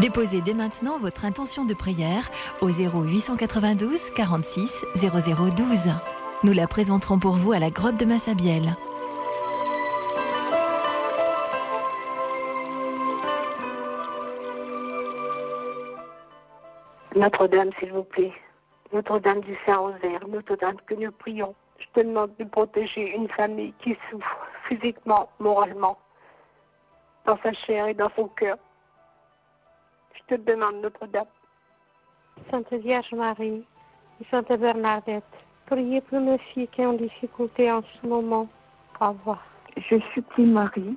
Déposez dès maintenant votre intention de prière au 0892 46 0012. Nous la présenterons pour vous à la grotte de Massabielle. Notre-Dame, s'il vous plaît. Notre-Dame du Saint-Rosaire, Notre-Dame que nous prions. Je te demande de protéger une famille qui souffre physiquement, moralement, dans sa chair et dans son cœur. Je te demande, Notre-Dame. Sainte Vierge Marie et Sainte Bernadette, priez pour nos filles qui ont difficulté en ce moment. Au revoir. Je supplie Marie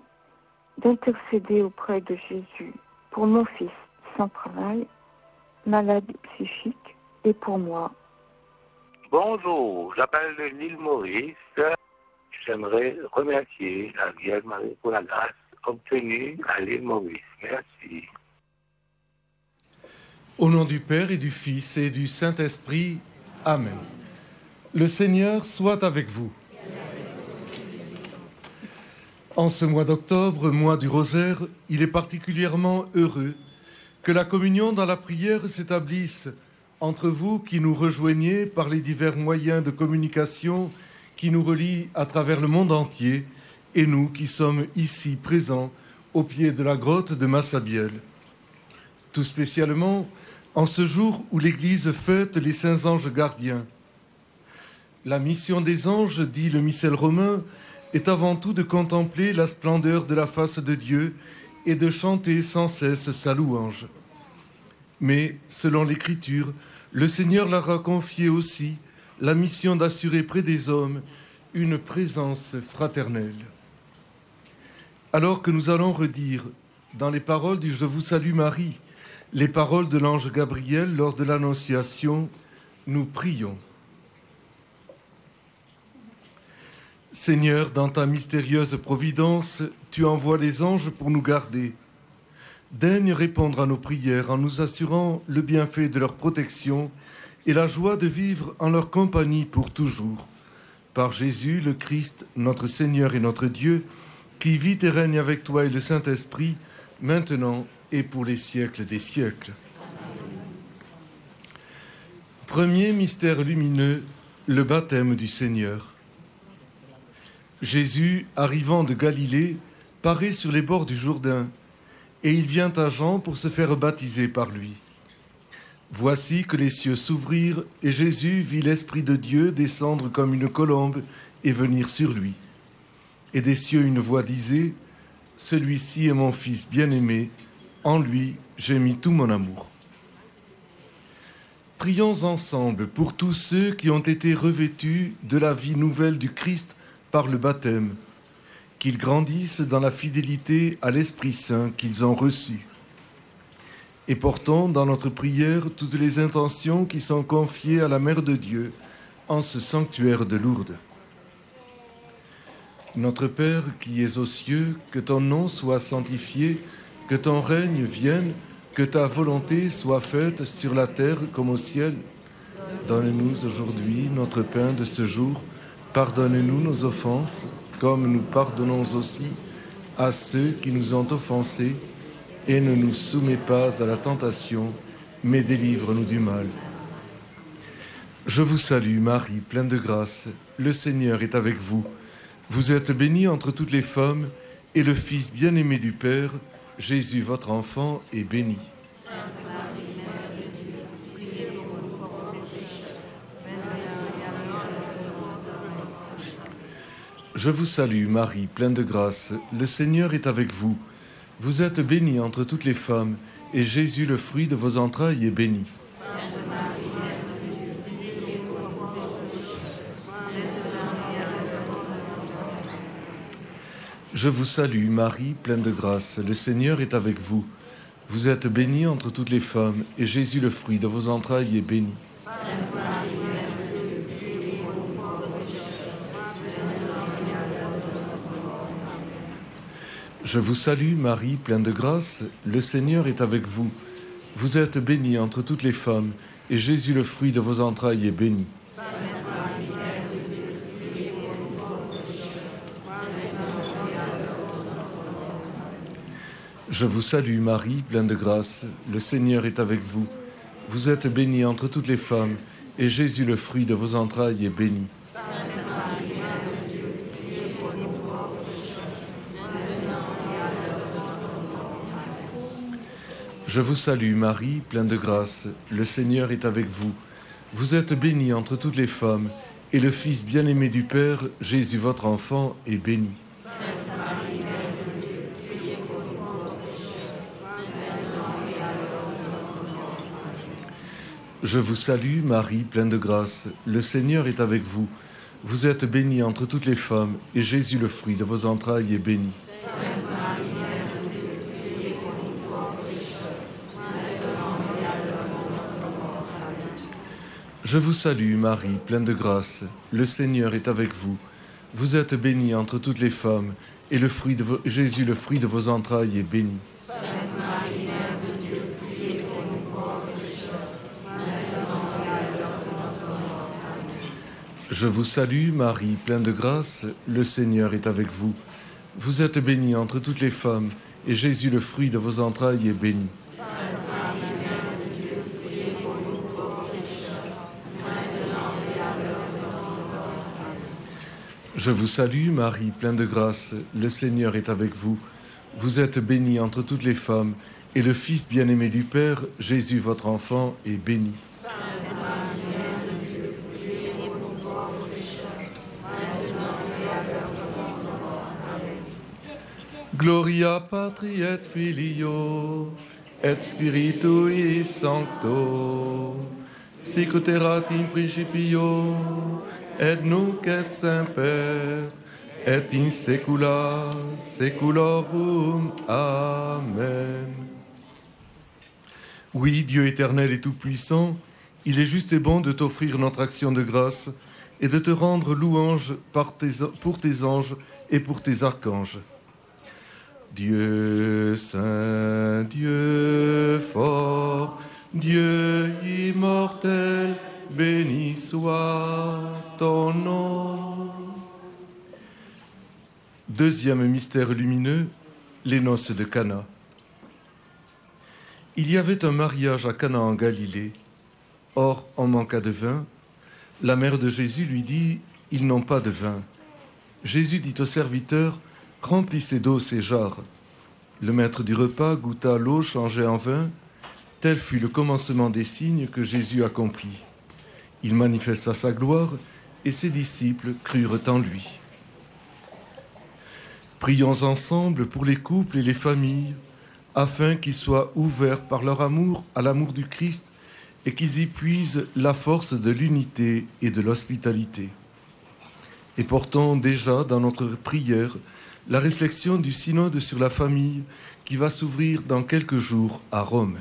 d'intercéder auprès de Jésus pour mon fils sans travail, malade psychique, et pour moi. Bonjour, j'appelle de l'île Maurice. J'aimerais remercier la Vierge Marie pour la grâce obtenue à l'île Maurice. Merci. Au nom du Père et du Fils et du Saint-Esprit, Amen. Le Seigneur soit avec vous. En ce mois d'octobre, mois du rosaire, il est particulièrement heureux que la communion dans la prière s'établisse entre vous qui nous rejoignez par les divers moyens de communication qui nous relient à travers le monde entier et nous qui sommes ici présents au pied de la grotte de Massabielle. Tout spécialement en ce jour où l'Église fête les saints anges gardiens. La mission des anges, dit le missel romain, est avant tout de contempler la splendeur de la face de Dieu et de chanter sans cesse sa louange. Mais, selon l'Écriture, le Seigneur leur a confié aussi la mission d'assurer près des hommes une présence fraternelle. Alors que nous allons redire, dans les paroles du « Je vous salue Marie », les paroles de l'ange Gabriel lors de l'Annonciation, nous prions. Seigneur, dans ta mystérieuse providence, tu envoies les anges pour nous garder. Daigne répondre à nos prières en nous assurant le bienfait de leur protection et la joie de vivre en leur compagnie pour toujours. Par Jésus, le Christ, notre Seigneur et notre Dieu, qui vit et règne avec toi et le Saint-Esprit, maintenant et pour les siècles des siècles. Premier mystère lumineux, le baptême du Seigneur. Jésus, arrivant de Galilée, paraît sur les bords du Jourdain, et il vient à Jean pour se faire baptiser par lui. Voici que les cieux s'ouvrirent, et Jésus vit l'Esprit de Dieu descendre comme une colombe et venir sur lui. Et des cieux une voix disait, « Celui-ci est mon Fils bien-aimé, en lui j'ai mis tout mon amour. » Prions ensemble pour tous ceux qui ont été revêtus de la vie nouvelle du Christ par le baptême, qu'ils grandissent dans la fidélité à l'Esprit Saint qu'ils ont reçu. Et portons dans notre prière toutes les intentions qui sont confiées à la Mère de Dieu en ce sanctuaire de Lourdes. Notre Père qui es aux cieux, que ton nom soit sanctifié, que ton règne vienne, que ta volonté soit faite sur la terre comme au ciel. Donne-nous aujourd'hui notre pain de ce jour. Pardonne-nous nos offenses, comme nous pardonnons aussi à ceux qui nous ont offensés, et ne nous soumets pas à la tentation, mais délivre-nous du mal. Je vous salue, Marie, pleine de grâce. Le Seigneur est avec vous. Vous êtes bénie entre toutes les femmes, et le Fils bien-aimé du Père, Jésus, votre enfant, est béni. Sainte Marie, Mère de Dieu, priez pour nous pauvres pécheurs, maintenant et à l'heure de notre mort. Je vous salue, Marie, pleine de grâce. Le Seigneur est avec vous. Vous êtes bénie entre toutes les femmes, et Jésus, le fruit de vos entrailles, est béni. Sainte Marie, Mère de Dieu, priez pour nous pauvres pécheurs, maintenant et à l'heure de notre mort. Je vous salue, Marie, pleine de grâce. Le Seigneur est avec vous. Vous êtes bénie entre toutes les femmes, et Jésus, le fruit de vos entrailles, est béni. Sainte Marie, Mère de Dieu, priez pour nous pauvres pécheurs, maintenant et à l'heure de notre mort. Je vous salue, Marie, pleine de grâce. Le Seigneur est avec vous. Vous êtes bénie entre toutes les femmes, et Jésus, le fruit de vos entrailles, est béni. Sainte Marie, Mère de Dieu, priez pour nous pauvres pécheurs, maintenant et à l'heure de notre mort. Je vous salue Marie, pleine de grâce, le Seigneur est avec vous. Vous êtes bénie entre toutes les femmes, et Jésus, le fruit de vos entrailles, est béni. Je vous salue Marie, pleine de grâce, le Seigneur est avec vous. Vous êtes bénie entre toutes les femmes, et le Fils bien-aimé du Père, Jésus votre enfant, est béni. Je vous salue Marie, pleine de grâce, le Seigneur est avec vous. Vous êtes bénie entre toutes les femmes, et Jésus, le fruit de vos entrailles, est béni. Je vous salue Marie, pleine de grâce, le Seigneur est avec vous. Vous êtes bénie entre toutes les femmes, et le fruit de Jésus, le fruit de vos entrailles, est béni. Je vous salue Marie, pleine de grâce, le Seigneur est avec vous. Vous êtes bénie entre toutes les femmes, et Jésus, le fruit de vos entrailles, est béni. Je vous salue Marie, pleine de grâce, le Seigneur est avec vous. Vous êtes bénie entre toutes les femmes, et le Fils bien-aimé du Père, Jésus, votre enfant, est béni. Gloria Patri et Filio, et Spiritui Sancto, sic ut erat in principio, et nunc et semper, et in saecula saeculorum. Amen. Oui, Dieu éternel et tout-puissant, il est juste et bon de t'offrir notre action de grâce et de te rendre louange pour tes anges et pour tes archanges. Dieu saint, Dieu fort, Dieu immortel, béni soit ton nom. Deuxième mystère lumineux, les noces de Cana. Il y avait un mariage à Cana en Galilée. Or, en manqua de vin. La mère de Jésus lui dit « Ils n'ont pas de vin ». Jésus dit au serviteur « Remplissez d'eau ces jarres ». Le maître du repas goûta l'eau changée en vin. Tel fut le commencement des signes que Jésus accomplit. Il manifesta sa gloire et ses disciples crurent en lui. Prions ensemble pour les couples et les familles, afin qu'ils soient ouverts par leur amour à l'amour du Christ et qu'ils y puisent la force de l'unité et de l'hospitalité. Et portons déjà dans notre prière la réflexion du synode sur la famille qui va s'ouvrir dans quelques jours à Rome.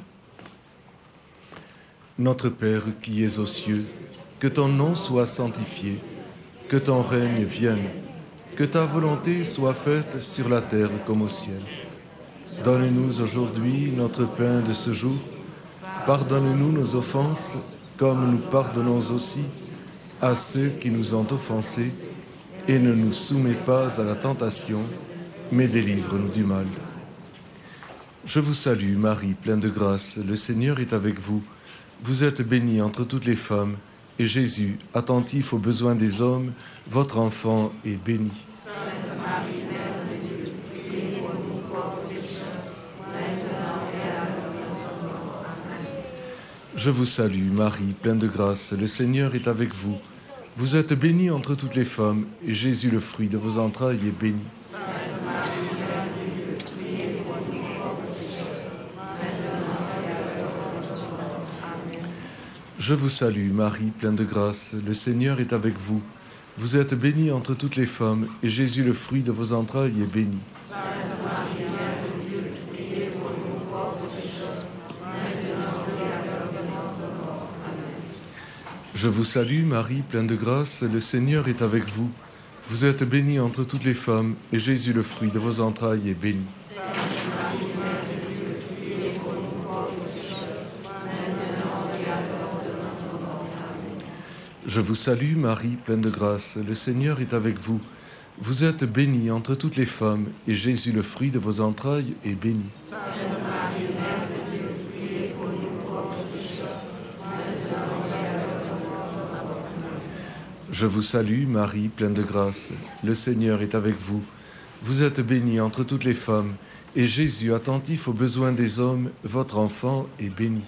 Notre Père qui es aux cieux, que ton nom soit sanctifié, que ton règne vienne, que ta volonté soit faite sur la terre comme au ciel. Donne-nous aujourd'hui notre pain de ce jour. Pardonne-nous nos offenses, comme nous pardonnons aussi à ceux qui nous ont offensés, et ne nous soumets pas à la tentation, mais délivre-nous du mal. Je vous salue, Marie, pleine de grâce, le Seigneur est avec vous. Vous êtes bénie entre toutes les femmes, et Jésus, attentif aux besoins des hommes, votre enfant est béni. Je vous salue, Marie, pleine de grâce, le Seigneur est avec vous. Vous êtes bénie entre toutes les femmes, et Jésus, le fruit de vos entrailles, est béni. Je vous salue, Marie, pleine de grâce, le Seigneur est avec vous. Vous êtes bénie entre toutes les femmes, et Jésus, le fruit de vos entrailles, est béni. Je vous salue, Marie, pleine de grâce, le Seigneur est avec vous. Vous êtes bénie entre toutes les femmes, et Jésus, le fruit de vos entrailles, est béni. Je vous salue, Marie, pleine de grâce, le Seigneur est avec vous. Vous êtes bénie entre toutes les femmes, et Jésus, le fruit de vos entrailles, est béni. Je vous salue, Marie, pleine de grâce. Le Seigneur est avec vous. Vous êtes bénie entre toutes les femmes, et Jésus, attentif aux besoins des hommes, votre enfant, est béni.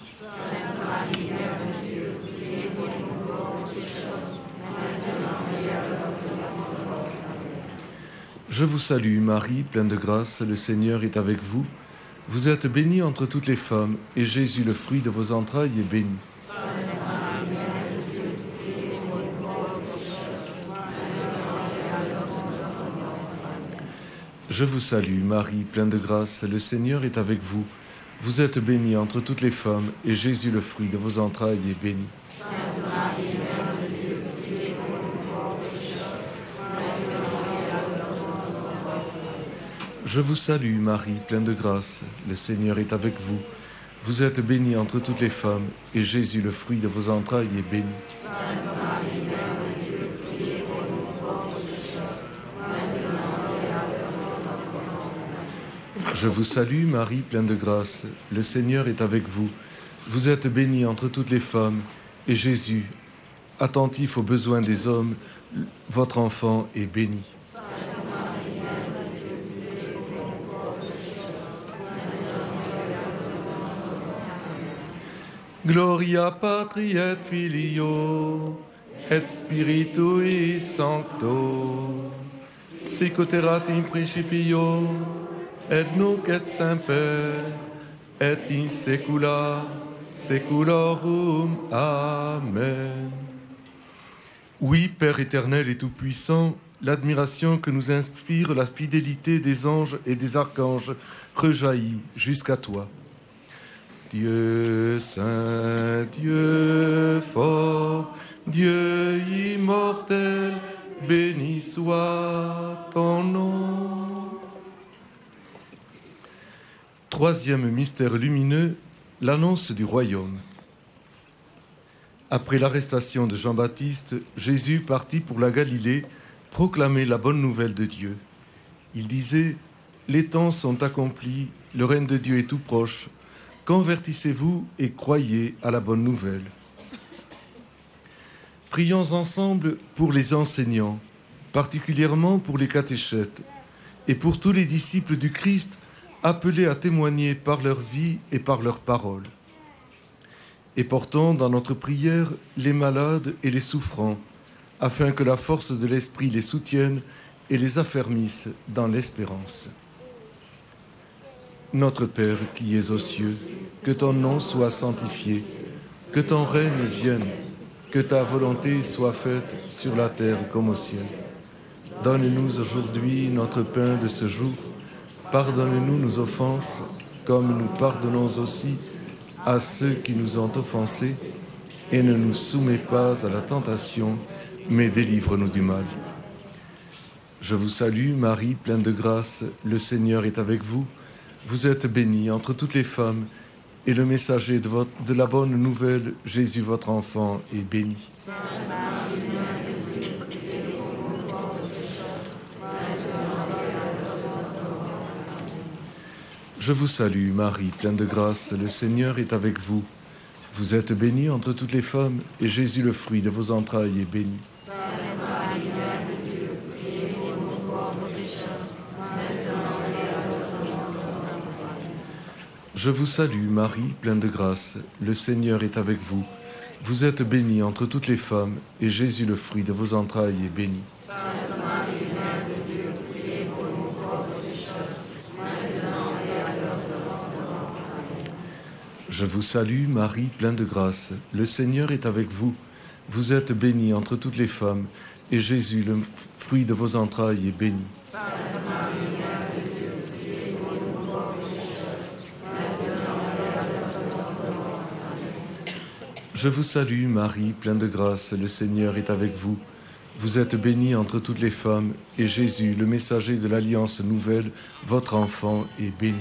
Je vous salue, Marie, pleine de grâce. Le Seigneur est avec vous. Vous êtes bénie entre toutes les femmes, et Jésus, le fruit de vos entrailles, est béni. Je vous salue, Marie, pleine de grâce, le Seigneur est avec vous. Vous êtes bénie entre toutes les femmes, et Jésus, le fruit de vos entrailles, est béni. Je vous salue, Marie, pleine de grâce, le Seigneur est avec vous. Vous êtes bénie entre toutes les femmes, et Jésus, le fruit de vos entrailles, est béni. Je vous salue, Marie, pleine de grâce. Le Seigneur est avec vous. Vous êtes bénie entre toutes les femmes, et Jésus, attentif aux besoins des hommes, votre enfant est béni. Gloria Patri et Filio et Spiritui Sancto, sic ut erat in principio et nunc et semper, et in saecula saeculorum. Amen. Oui, Père éternel et tout-puissant, l'admiration que nous inspire la fidélité des anges et des archanges rejaillit jusqu'à toi. Dieu saint, Dieu fort, Dieu immortel, béni soit ton nom. Troisième mystère lumineux, l'annonce du royaume. Après l'arrestation de Jean-Baptiste, Jésus partit pour la Galilée proclamer la bonne nouvelle de Dieu. Il disait : « Les temps sont accomplis, le règne de Dieu est tout proche. Convertissez-vous et croyez à la bonne nouvelle. » Prions ensemble pour les enseignants, particulièrement pour les catéchètes, et pour tous les disciples du Christ appelés à témoigner par leur vie et par leurs paroles. Et portons dans notre prière les malades et les souffrants, afin que la force de l'Esprit les soutienne et les affermisse dans l'espérance. Notre Père qui es aux cieux, que ton nom soit sanctifié, que ton règne vienne, que ta volonté soit faite sur la terre comme au ciel. Donne-nous aujourd'hui notre pain de ce jour. Pardonne-nous nos offenses, comme nous pardonnons aussi à ceux qui nous ont offensés, et ne nous soumets pas à la tentation, mais délivre-nous du mal. Je vous salue, Marie, pleine de grâce, le Seigneur est avec vous. Vous êtes bénie entre toutes les femmes, et le messager de la bonne nouvelle, Jésus, votre enfant, est béni. Je vous salue, Marie, pleine de grâce, le Seigneur est avec vous. Vous êtes bénie entre toutes les femmes, et Jésus, le fruit de vos entrailles, est béni. Je vous salue, Marie, pleine de grâce, le Seigneur est avec vous. Vous êtes bénie entre toutes les femmes, et Jésus, le fruit de vos entrailles, est béni. Je vous salue, Marie, pleine de grâce, le Seigneur est avec vous. Vous êtes bénie entre toutes les femmes, et Jésus, le fruit de vos entrailles, est béni. Je vous salue, Marie, pleine de grâce, le Seigneur est avec vous. Vous êtes bénie entre toutes les femmes, et Jésus, le messager de l'Alliance nouvelle, votre enfant, est béni.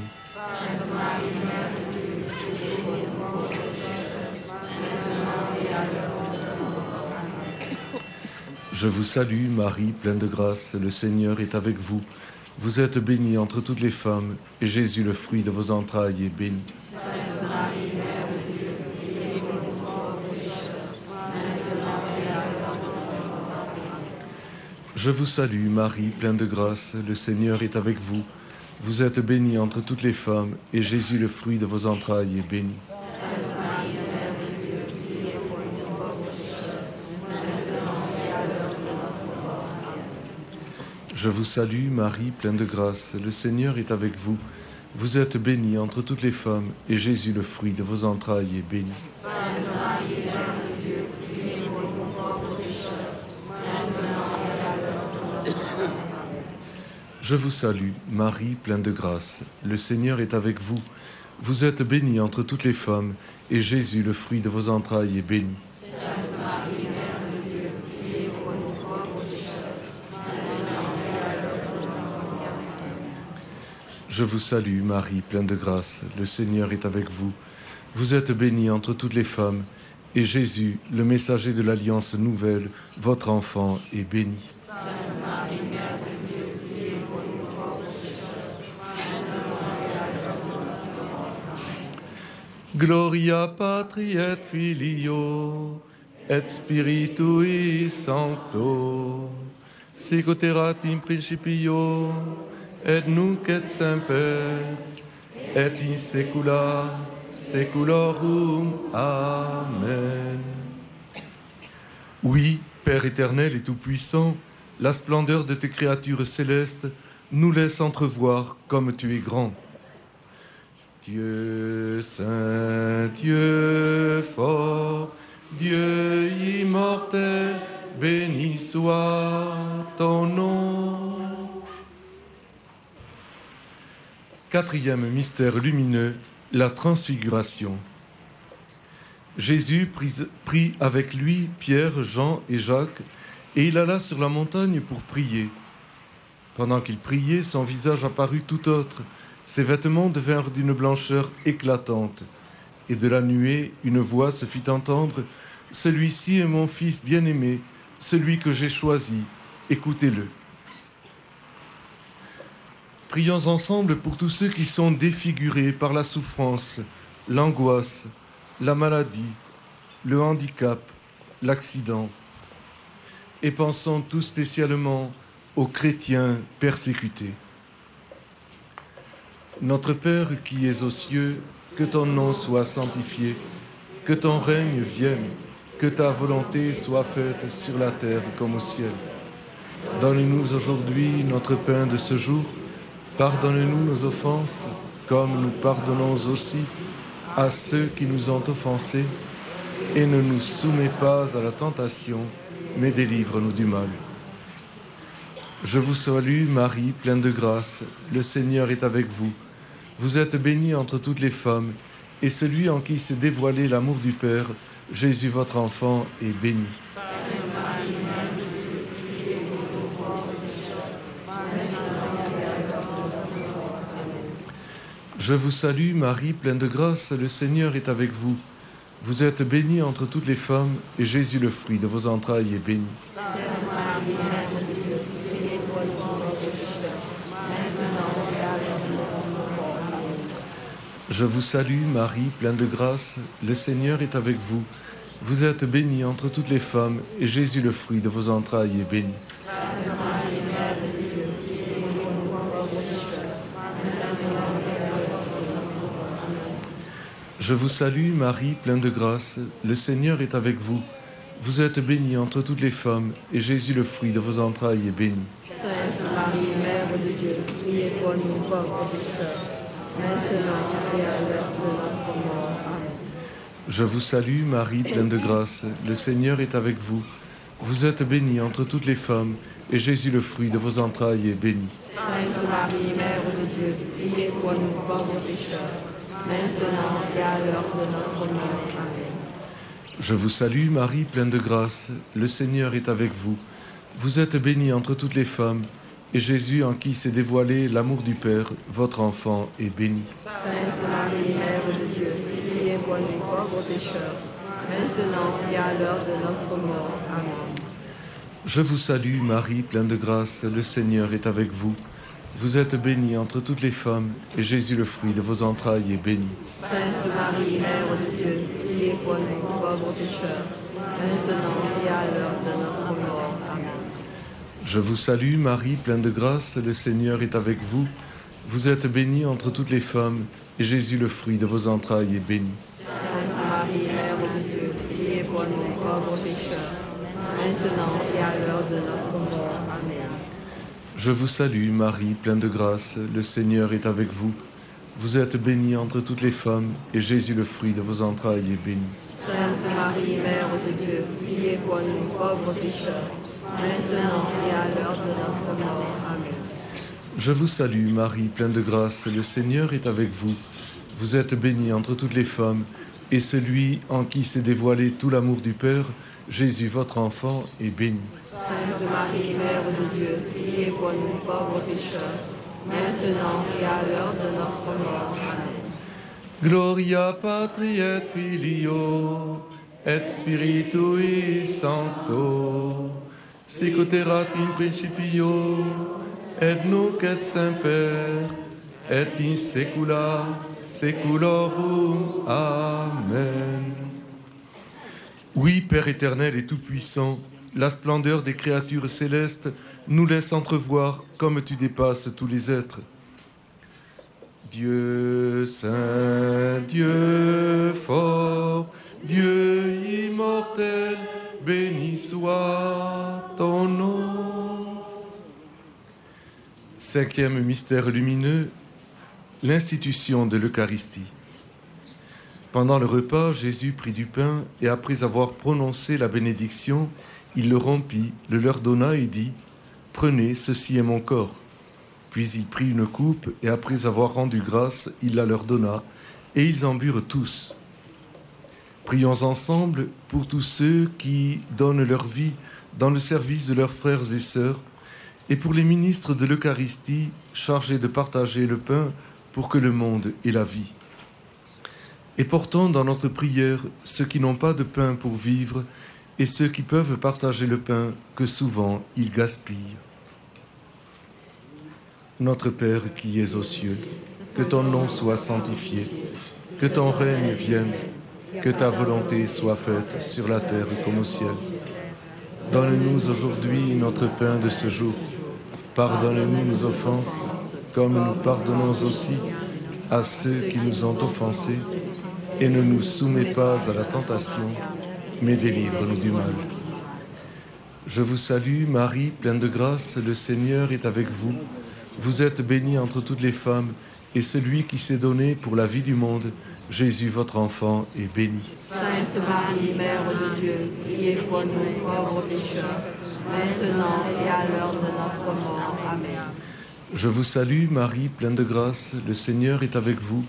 Je Je vous salue, Marie, pleine de grâce, le Seigneur est avec vous. Vous êtes bénie entre toutes les femmes, et Jésus, le fruit de vos entrailles, est béni. Sainte Marie, Mère de Dieu, priez pour nous pauvres pécheurs, maintenant et à l'heure de notre mort. Amen. Je vous salue, Marie, pleine de grâce, le Seigneur est avec vous. Vous êtes bénie entre toutes les femmes, et Jésus, le fruit de vos entrailles, est béni. Sainte Marie, Mère de Dieu, priez pour nous pauvres pécheurs, maintenant et à l'heure de notre mort. Amen. Je vous salue, Marie, pleine de grâce, le Seigneur est avec vous. Vous êtes bénie entre toutes les femmes, et Jésus, le fruit de vos entrailles, est béni. Sainte Marie, Mère de Dieu, priez pour nous pauvres pécheurs, maintenant et à l'heure de notre mort. Amen. Je vous salue, Marie, pleine de grâce, le Seigneur est avec vous. Vous êtes bénie entre toutes les femmes, et Jésus, le fruit de vos entrailles, est béni. Sainte Marie, Mère de Dieu, priez pour nous pauvres pécheurs, maintenant et à l'heure de notre mort. Amen. Je vous salue, Marie, pleine de grâce, le Seigneur est avec vous. Vous êtes bénie entre toutes les femmes, et Jésus, le messager de l'Alliance nouvelle, votre enfant, est béni. Sainte Marie, Mère de Dieu, priez pour nous pauvres pécheurs, maintenant et à l'heure de notre mort. Amen. Gloria Patri et Filio, et Spiritui Sancto, sic erat in principio, et nunc et semper, et in saecula saeculorum. Amen. Oui, Père éternel et tout-puissant, la splendeur de tes créatures célestes nous laisse entrevoir comme tu es grand. Dieu saint, Dieu fort, Dieu immortel, béni soit ton nom. Quatrième mystère lumineux, la transfiguration. Jésus prit avec lui Pierre, Jean et Jacques, et il alla sur la montagne pour prier. Pendant qu'il priait, son visage apparut tout autre. Ses vêtements devinrent d'une blancheur éclatante. Et de la nuée, une voix se fit entendre. « Celui-ci est mon Fils bien-aimé, celui que j'ai choisi. Écoutez-le. » Prions ensemble pour tous ceux qui sont défigurés par la souffrance, l'angoisse, la maladie, le handicap, l'accident. Et pensons tout spécialement aux chrétiens persécutés. Notre Père qui es aux cieux, que ton nom soit sanctifié, que ton règne vienne, que ta volonté soit faite sur la terre comme au ciel. Donne-nous aujourd'hui notre pain de ce jour. Pardonne-nous nos offenses, comme nous pardonnons aussi à ceux qui nous ont offensés, et ne nous soumets pas à la tentation, mais délivre-nous du mal. Je vous salue, Marie, pleine de grâce, le Seigneur est avec vous. Vous êtes bénie entre toutes les femmes, et celui en qui s'est dévoilé l'amour du Père, Jésus votre enfant, est béni. Je vous salue, Marie, pleine de grâce, le Seigneur est avec vous. Vous êtes bénie entre toutes les femmes, et Jésus, le fruit de vos entrailles, est béni. Sainte Marie, Mère de Dieu, priez pour nous pauvres pécheurs, maintenant et à l'heure de notre mort. Amen. Je vous salue, Marie, pleine de grâce, le Seigneur est avec vous. Vous êtes bénie entre toutes les femmes, et Jésus, le fruit de vos entrailles, est béni. Sainte Marie, Mère de Dieu, priez pour nous pauvres pécheurs, maintenant et à l'heure de notre mort. Amen. Je vous salue, Marie, pleine de grâce, le Seigneur est avec vous. Vous êtes bénie entre toutes les femmes, et Jésus, le fruit de vos entrailles, est béni. Sainte Marie, Mère de Dieu, priez pour nous pauvres pécheurs, maintenant et à l'heure de notre mort. Amen. Je vous salue, Marie, pleine de grâce, le Seigneur est avec vous. Vous êtes bénie entre toutes les femmes, et Jésus, le fruit de vos entrailles, est béni. Sainte Marie, Mère de Dieu, priez pour nous pauvres pécheurs, maintenant et à l'heure de notre mort. Amen. Je vous salue, Marie, pleine de grâce, le Seigneur est avec vous. Vous êtes bénie entre toutes les femmes, et Jésus, en qui s'est dévoilé l'amour du Père, votre enfant, est béni. Sainte Marie, Mère de Dieu, priez pour nous pauvres pécheurs, maintenant et à l'heure de notre mort. Amen. Je vous salue, Marie, pleine de grâce, le Seigneur est avec vous. Vous êtes bénie entre toutes les femmes, et Jésus, le fruit de vos entrailles, est béni. Sainte Marie, Mère de Dieu, priez pour nous pauvres pécheurs, maintenant et à l'heure de notre mort. Amen. Je vous salue, Marie, pleine de grâce, le Seigneur est avec vous. Vous êtes bénie entre toutes les femmes, et Jésus, le fruit de vos entrailles, est béni. Sainte Marie, Mère de Dieu, priez pour nous pauvres pécheurs, maintenant et à l'heure de notre mort. Amen. Je vous salue, Marie, pleine de grâce, le Seigneur est avec vous. Vous êtes bénie entre toutes les femmes, et Jésus, le fruit de vos entrailles, est béni. Sainte Marie, Mère de Dieu, priez pour nous pauvres pécheurs, maintenant et à l'heure de notre mort. Amen. Je vous salue, Marie, pleine de grâce, le Seigneur est avec vous. Vous êtes bénie entre toutes les femmes, et celui en qui s'est dévoilé tout l'amour du Père, Jésus, votre enfant, est béni. Sainte Marie, Mère de Dieu, priez pour nous pauvres pécheurs, maintenant et à l'heure de notre mort. Amen. Gloria Patri et Filio, et Spiritui Sancto, sic erat in principio, et nunc et semper, et in saecula saeculorum. Amen. Oui, Père éternel et tout-puissant, la splendeur des créatures célestes nous laisse entrevoir comme tu dépasses tous les êtres. Dieu saint, Dieu fort, Dieu immortel, béni soit ton nom. Cinquième mystère lumineux, l'institution de l'Eucharistie. Pendant le repas, Jésus prit du pain et après avoir prononcé la bénédiction, il le rompit, le leur donna et dit « Prenez, ceci est mon corps ». Puis il prit une coupe et après avoir rendu grâce, il la leur donna et ils en burent tous. Prions ensemble pour tous ceux qui donnent leur vie dans le service de leurs frères et sœurs et pour les ministres de l'Eucharistie chargés de partager le pain pour que le monde ait la vie. Et portons dans notre prière ceux qui n'ont pas de pain pour vivre et ceux qui peuvent partager le pain que souvent ils gaspillent. Notre Père qui es aux cieux, que ton nom soit sanctifié, que ton règne vienne, que ta volonté soit faite sur la terre comme au ciel. Donne-nous aujourd'hui notre pain de ce jour. Pardonne-nous nos offenses, comme nous pardonnons aussi à ceux qui nous ont offensés. Et ne nous soumets pas à la tentation, mais délivre-nous du mal. Je vous salue, Marie, pleine de grâce, le Seigneur est avec vous. Vous êtes bénie entre toutes les femmes, et celui qui s'est donné pour la vie du monde, Jésus, votre enfant, est béni. Sainte Marie, Mère de Dieu, priez pour nous pauvres pécheurs, maintenant et à l'heure de notre mort. Amen. Je vous salue, Marie, pleine de grâce, le Seigneur est avec vous.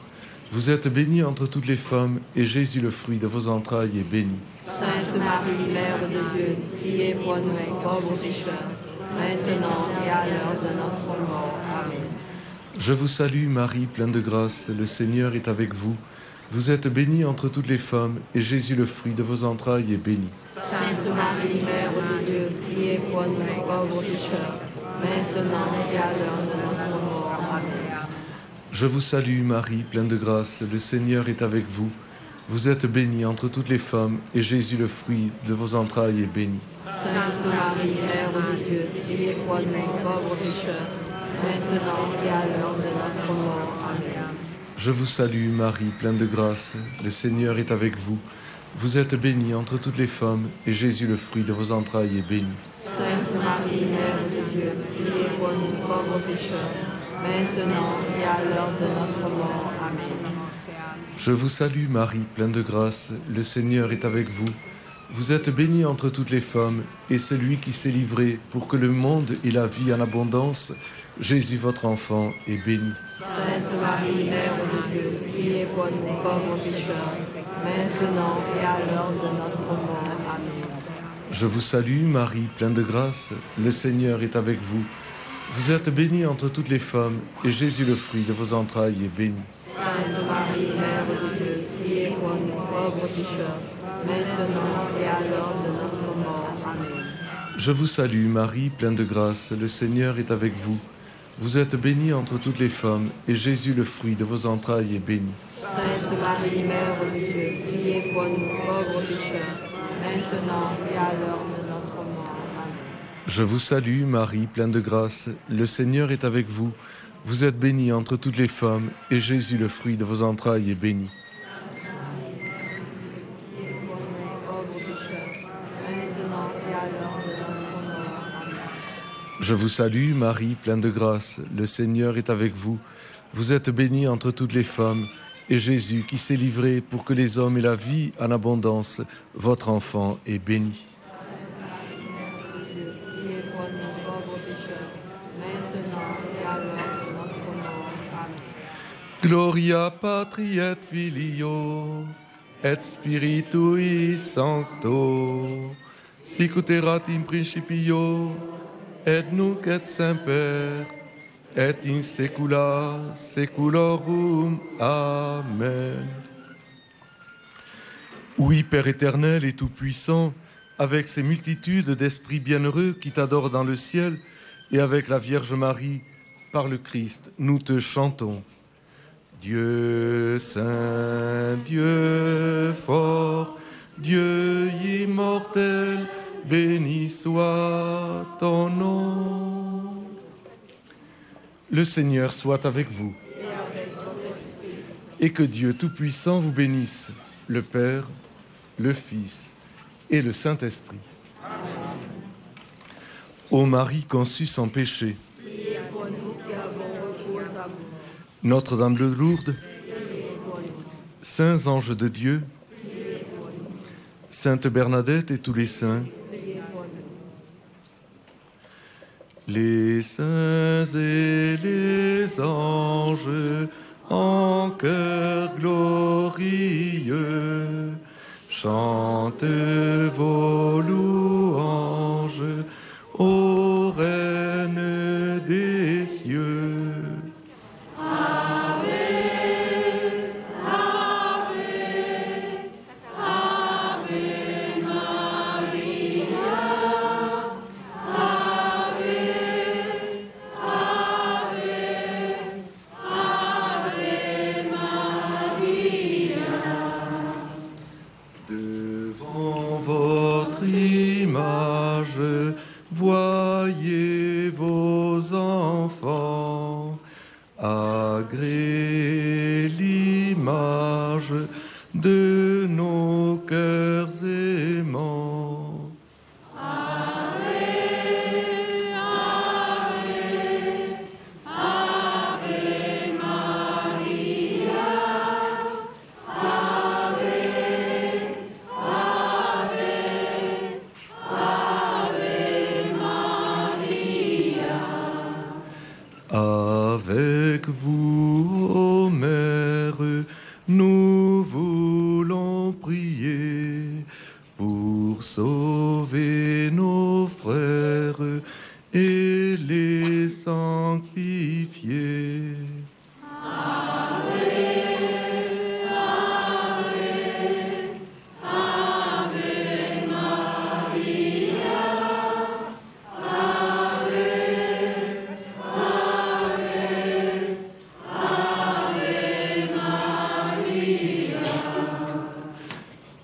Vous êtes bénie entre toutes les femmes, et Jésus, le fruit de vos entrailles, est béni. Sainte Marie, Mère de Dieu, priez pour nous pauvres pécheurs, maintenant et à l'heure de notre mort. Amen. Je vous salue, Marie, pleine de grâce, le Seigneur est avec vous. Vous êtes bénie entre toutes les femmes, et Jésus, le fruit de vos entrailles, est béni. Sainte Marie, Mère de Dieu, priez pour nous pauvres pécheurs, maintenant et à l'heure de notre mort. Amen. Je vous salue, Marie, pleine de grâce, le Seigneur est avec vous. Vous êtes bénie entre toutes les femmes, et Jésus, le fruit de vos entrailles, est béni. Sainte Marie, Mère de Dieu, priez pour nous pauvres pécheurs, maintenant et à l'heure de notre mort. Amen. Je vous salue, Marie, pleine de grâce, le Seigneur est avec vous. Vous êtes bénie entre toutes les femmes, et Jésus, le fruit de vos entrailles, est béni. Sainte Marie, Mère de Dieu, priez pour nous pauvres pécheurs, maintenant et à l'heure de notre mort. Amen. Je vous salue, Marie, pleine de grâce, le Seigneur est avec vous. Vous êtes bénie entre toutes les femmes, et celui qui s'est livré pour que le monde ait la vie en abondance, Jésus, votre enfant, est béni. Sainte Marie, Mère de Dieu, priez pour nous pauvres pécheurs, maintenant et à l'heure de notre mort. Amen. Je vous salue, Marie, pleine de grâce, le Seigneur est avec vous. Vous êtes bénie entre toutes les femmes, et Jésus, le fruit de vos entrailles, est béni. Sainte Marie, Mère de Dieu, priez pour nous pauvres pécheurs, maintenant et à l'heure de notre mort. Amen. Je vous salue Marie, pleine de grâce, le Seigneur est avec vous. Vous êtes bénie entre toutes les femmes, et Jésus, le fruit de vos entrailles, est béni. Sainte Marie, Mère de Dieu, priez pour nous pauvres pécheurs, maintenant et à l'heure de notre mort. Amen. Je vous salue Marie, pleine de grâce, le Seigneur est avec vous. Vous êtes bénie entre toutes les femmes, et Jésus, le fruit de vos entrailles, est béni. Je vous salue, Marie, pleine de grâce, le Seigneur est avec vous. Vous êtes bénie entre toutes les femmes, et Jésus, qui s'est livré pour que les hommes aient la vie en abondance, votre enfant est béni. Gloria Patri et Filio, et Spiritui Sancto, sic ut erat in principio, et nunc et semper, et in saecula saeculorum. Amen. Oui, Père éternel et tout-puissant, avec ces multitudes d'esprits bienheureux qui t'adorent dans le ciel, et avec la Vierge Marie, par le Christ, nous te chantons. Dieu saint, Dieu fort, Dieu immortel, béni soit ton nom. Le Seigneur soit avec vous. Et que Dieu Tout-Puissant vous bénisse, le Père, le Fils et le Saint-Esprit. Ô Marie conçue sans péché, Notre-Dame de Lourdes, saints anges de Dieu, Sainte Bernadette et tous les saints, les saints et les anges en chœur glorieux, chantent vos louanges, ô Reine des cieux. Voyez vos enfants, agréez l'image de nos cœurs aimants. Avec vous, ô Mère, nous voulons prier pour sauver nos frères et les sanctifier.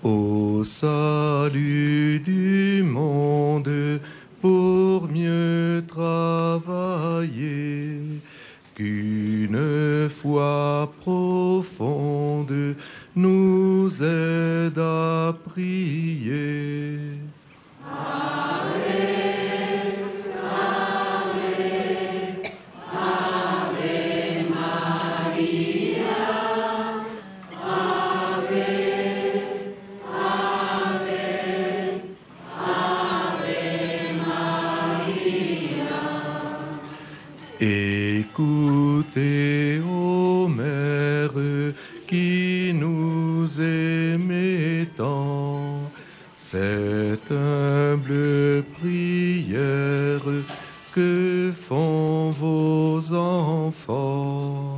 Au salut du monde, pour mieux travailler, qu'une foi profonde nous aide à prier. Écoutez, ô Mère, qui nous aimez tant, cette humble prière que font vos enfants.